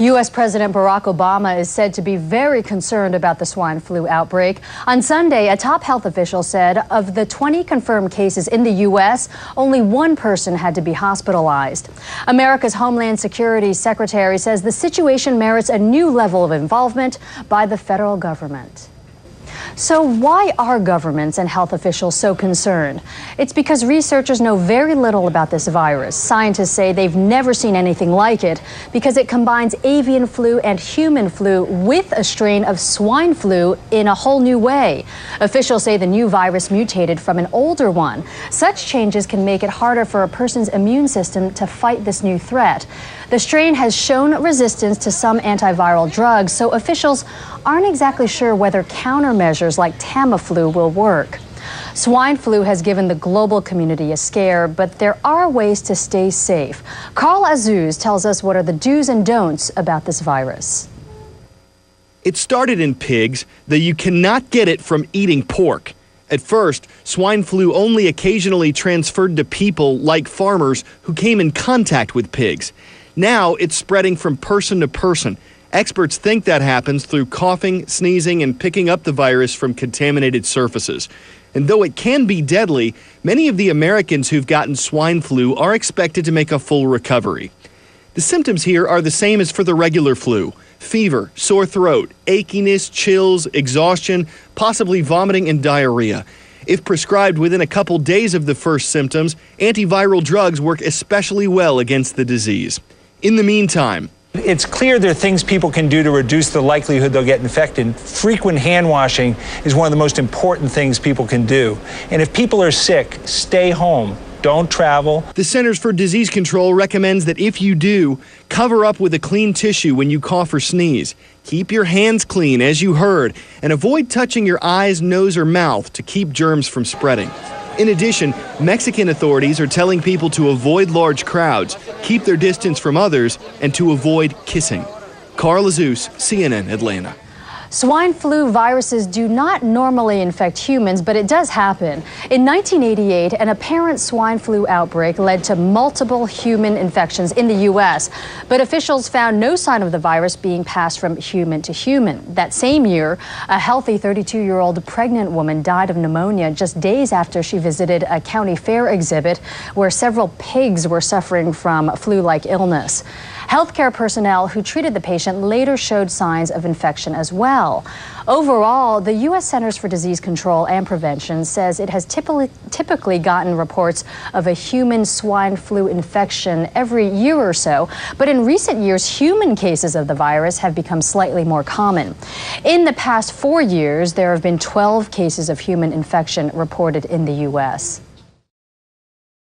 U.S. President Barack Obama is said to be very concerned about the swine flu outbreak. On Sunday, a top health official said of the 20 confirmed cases in the U.S., only one person had to be hospitalized. America's Homeland Security Secretary says the situation merits a new level of involvement by the federal government. So why are governments and health officials so concerned? It's because researchers know very little about this virus. Scientists say they've never seen anything like it because it combines avian flu and human flu with a strain of swine flu in a whole new way. Officials say the new virus mutated from an older one. Such changes can make it harder for a person's immune system to fight this new threat. The strain has shown resistance to some antiviral drugs, so officials aren't exactly sure whether countermeasures like Tamiflu will work. Swine flu has given the global community a scare, but there are ways to stay safe. Carl Azuz tells us what are the do's and don'ts about this virus. It started in pigs, though you cannot get it from eating pork. At first, swine flu only occasionally transferred to people like farmers who came in contact with pigs. Now it's spreading from person to person. Experts think that happens through coughing, sneezing, and picking up the virus from contaminated surfaces. And though it can be deadly, many of the Americans who've gotten swine flu are expected to make a full recovery. The symptoms here are the same as for the regular flu: fever, sore throat, achiness, chills, exhaustion, possibly vomiting and diarrhea. If prescribed within a couple days of the first symptoms, antiviral drugs work especially well against the disease. In the meantime, it's clear there are things people can do to reduce the likelihood they'll get infected. Frequent hand washing is one of the most important things people can do. And if people are sick, stay home. Don't travel. The Centers for Disease Control recommends that if you do, cover up with a clean tissue when you cough or sneeze. Keep your hands clean, as you heard, and avoid touching your eyes, nose, or mouth to keep germs from spreading. In addition, Mexican authorities are telling people to avoid large crowds, keep their distance from others, and to avoid kissing. Carl Azuz, CNN, Atlanta. Swine flu viruses do not normally infect humans, but it does happen. In 1988, an apparent swine flu outbreak led to multiple human infections in the U.S., but officials found no sign of the virus being passed from human to human. That same year, a healthy 32-year-old pregnant woman died of pneumonia just days after she visited a county fair exhibit where several pigs were suffering from flu-like illness. Healthcare personnel who treated the patient later showed signs of infection as well. Overall, the U.S. Centers for Disease Control and Prevention says it has typically gotten reports of a human swine flu infection every year or so, but in recent years, human cases of the virus have become slightly more common. In the past 4 years, there have been 12 cases of human infection reported in the U.S.